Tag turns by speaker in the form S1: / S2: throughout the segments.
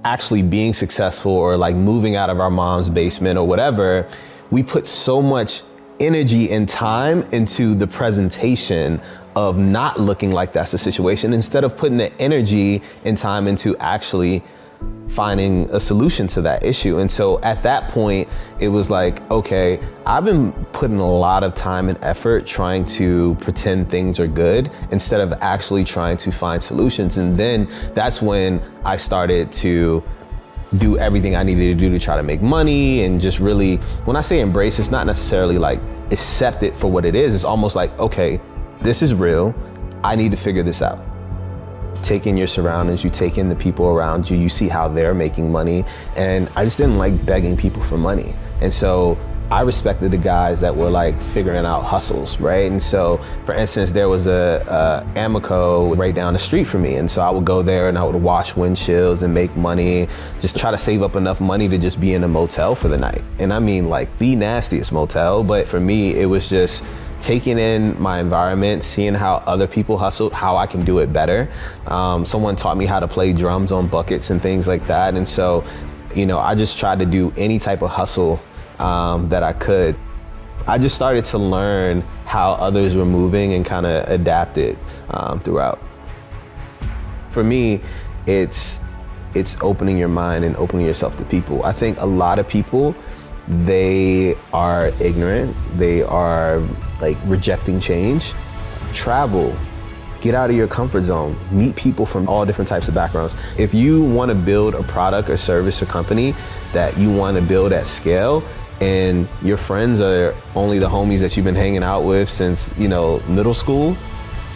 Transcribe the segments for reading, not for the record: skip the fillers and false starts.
S1: actually being successful or like moving out of our mom's basement or whatever, we put so much energy and time into the presentation of not looking like that's the situation, instead of putting the energy and time into actually finding a solution to that issue. And so at that point, it was like, okay, I've been putting a lot of time and effort trying to pretend things are good instead of actually trying to find solutions. And then that's when I started to do everything I needed to do to try to make money, and just really, when I say embrace, it's not necessarily like accept it for what it is. It's almost like, okay, this is real. I need to figure this out. Take in your surroundings, you take in the people around you, you see how they're making money. And I just didn't like begging people for money. And so I respected the guys that were like figuring out hustles, right? And so, for instance, there was a Amico right down the street from me. And so I would go there and I would wash windshields and make money, just try to save up enough money to just be in a motel for the night. And I mean like the nastiest motel, but for me, it was just taking in my environment, seeing how other people hustled, how I can do it better. Someone taught me how to play drums on buckets and things like that. And so, you know, I just tried to do any type of hustle that I could. I just started to learn how others were moving and kind of adapt it throughout. For me, it's opening your mind and opening yourself to people. I think a lot of people, they are ignorant. They are like rejecting change. Travel, get out of your comfort zone, meet people from all different types of backgrounds. If you want to build a product or service or company that you want to build at scale, and your friends are only the homies that you've been hanging out with since, you know, middle school,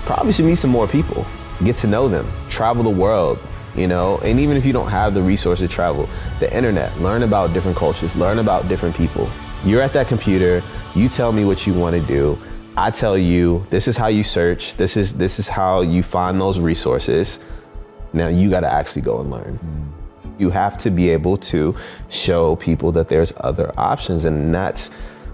S1: probably should meet some more people, get to know them, travel the world. You know, and even if you don't have the resources to travel, the internet, learn about different cultures, learn about different people. You're at that computer, you tell me what you want to do. I tell you, this is how you search. This is how you find those resources. Now you got to actually go and learn. You have to be able to show people that there's other options. And that's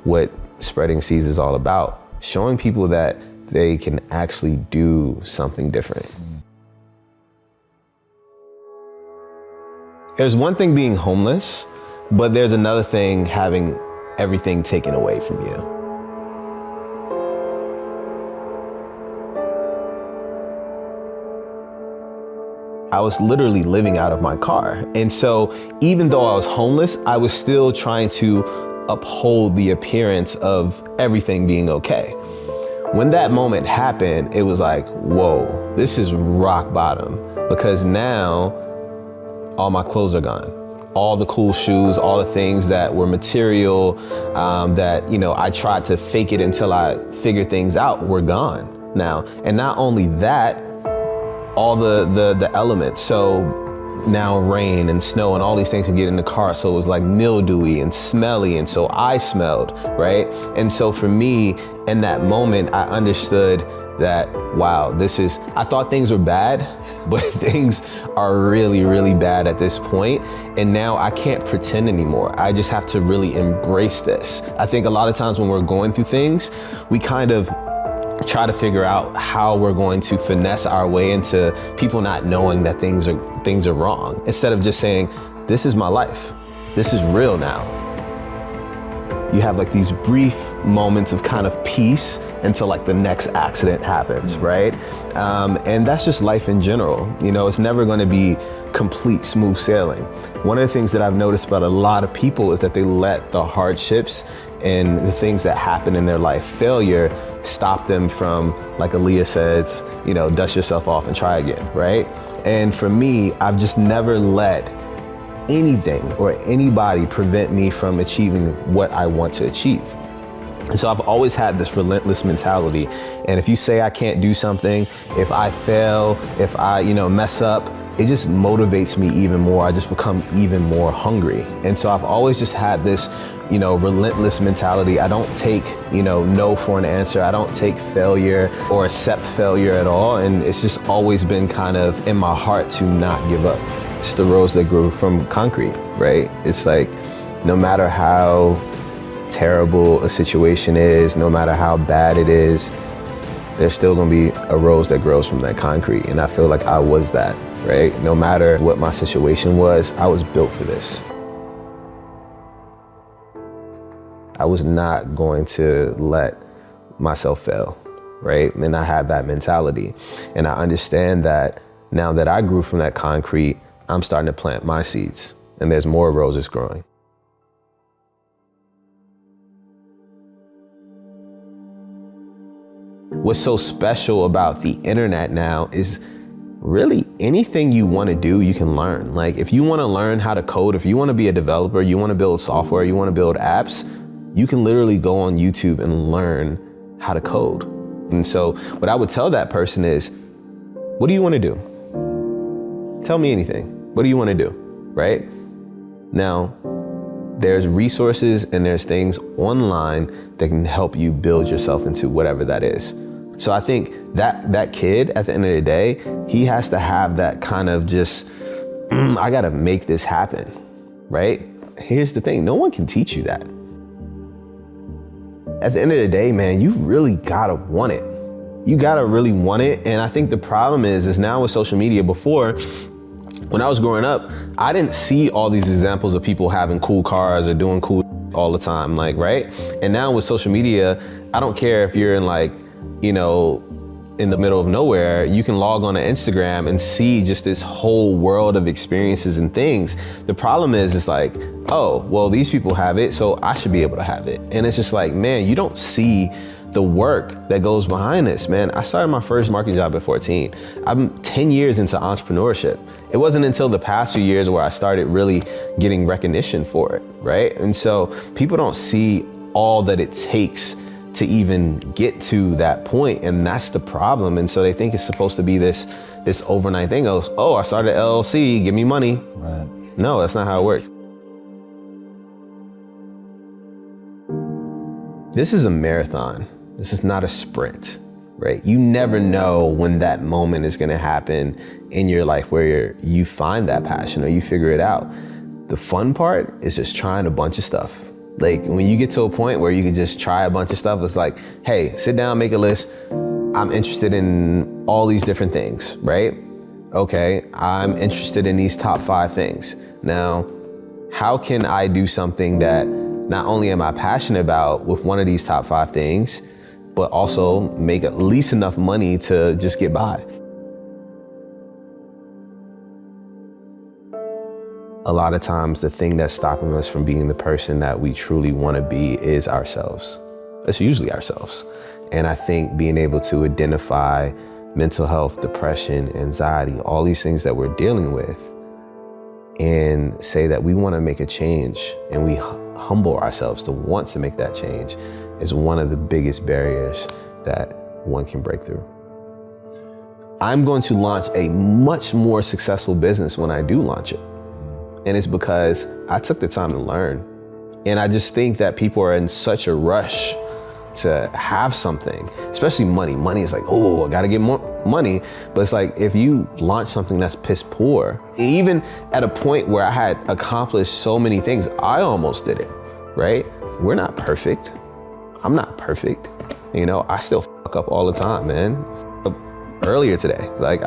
S1: what spreading seeds is all about. Showing people that they can actually do something different. There's one thing being homeless, but there's another thing having everything taken away from you. I was literally living out of my car. And so even though I was homeless, I was still trying to uphold the appearance of everything being okay. When that moment happened, it was like, whoa, this is rock bottom, because now all my clothes are gone. All the cool shoes, all the things that were material, that, you know, I tried to fake it until I figured things out, were gone now. And not only that, all the elements. So now rain and snow and all these things can get in the car. So it was like mildewy and smelly. And so I smelled, right? And so for me, in that moment, I understood that, wow, I thought things were bad, but things are really, really bad at this point. And now I can't pretend anymore. I just have to really embrace this. I think a lot of times when we're going through things, we kind of try to figure out how we're going to finesse our way into people not knowing that things are wrong, instead of just saying, this is my life. This is real now. You have like these brief moments of kind of peace until like the next accident happens, right? And that's just life in general. You know, it's never going to be complete smooth sailing. One of the things that I've noticed about a lot of people is that they let the hardships and the things that happen in their life, failure, stop them from, like Aaliyah says, you know, dust yourself off and try again, right? And for me, I've just never let anything or anybody prevent me from achieving what I want to achieve. And so I've always had this relentless mentality. And if you say I can't do something, if I fail, if I, you know, mess up, it just motivates me even more. I just become even more hungry. And so I've always just had this, you know, relentless mentality. I don't take, you know, no for an answer. I don't take failure or accept failure at all. And it's just always been kind of in my heart to not give up. It's the rose that grew from concrete, right? It's like, no matter how terrible a situation is, no matter how bad it is, there's still gonna be a rose that grows from that concrete. And I feel like I was that, right? No matter what my situation was, I was built for this. I was not going to let myself fail, right? And I had that mentality. And I understand that now that I grew from that concrete, I'm starting to plant my seeds, and there's more roses growing. What's so special about the internet now is really anything you want to do, you can learn. Like if you want to learn how to code, if you want to be a developer, you want to build software, you want to build apps, you can literally go on YouTube and learn how to code. And so what I would tell that person is, what do you want to do? Tell me anything. What do you want to do, right? Now, there's resources and there's things online that can help you build yourself into whatever that is. So I think that kid, at the end of the day, he has to have that kind of just, I gotta make this happen, right? Here's the thing, no one can teach you that. At the end of the day, man, you really gotta want it. You gotta really want it. And I think the problem is now with social media. Before, when I was growing up, I didn't see all these examples of people having cool cars or doing cool all the time, like, right? And now with social media, I don't care if you're in like, you know, in the middle of nowhere, you can log on to Instagram and see just this whole world of experiences and things. The problem is, it's like, oh, well, these people have it, so I should be able to have it. And it's just like, man, you don't see the work that goes behind this, man. I started my first marketing job at 14. I'm 10 years into entrepreneurship. It wasn't until the past few years where I started really getting recognition for it, right? And so people don't see all that it takes to even get to that point, and that's the problem. And so they think it's supposed to be this overnight thing. Oh, I started an LLC, give me money. Right. No, that's not how it works. This is a marathon. This is not a sprint, right? You never know when that moment is gonna happen in your life where you find that passion or you figure it out. The fun part is just trying a bunch of stuff. Like when you get to a point where you can just try a bunch of stuff, it's like, hey, sit down, make a list. I'm interested in all these different things, right? Okay, I'm interested in these top 5 things. Now, how can I do something that not only am I passionate about with one of these top 5 things, but also make at least enough money to just get by? A lot of times the thing that's stopping us from being the person that we truly want to be is ourselves. It's usually ourselves. And I think being able to identify mental health, depression, anxiety, all these things that we're dealing with, and say that we want to make a change and we humble ourselves to want to make that change is one of the biggest barriers that one can break through. I'm going to launch a much more successful business when I do launch it. And it's because I took the time to learn. And I just think that people are in such a rush to have something, especially money. Money is like, oh, I gotta get more money. But it's like, if you launch something that's piss poor, even at a point where I had accomplished so many things, I almost did it, right? We're not perfect. I'm not perfect. You know, I still fuck up all the time, man. Earlier today, like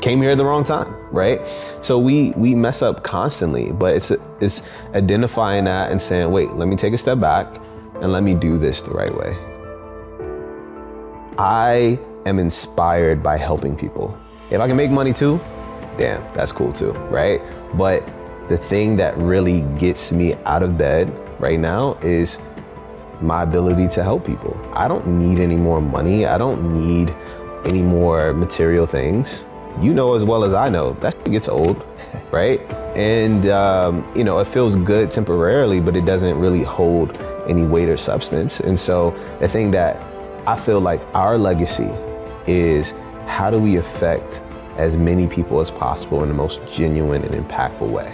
S1: came here at the wrong time, right? So we mess up constantly, but it's identifying that and saying, wait, let me take a step back and let me do this the right way. I am inspired by helping people. If I can make money too, damn, that's cool too, right? But the thing that really gets me out of bed right now is my ability to help people. I don't need any more money. I don't need any more material things. You know as well as I know, that shit gets old, right? And you know, it feels good temporarily, but it doesn't really hold any weight or substance. And so the thing that I feel like our legacy is, how do we affect as many people as possible in the most genuine and impactful way,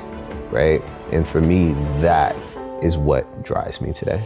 S1: right? And for me, that is what drives me today.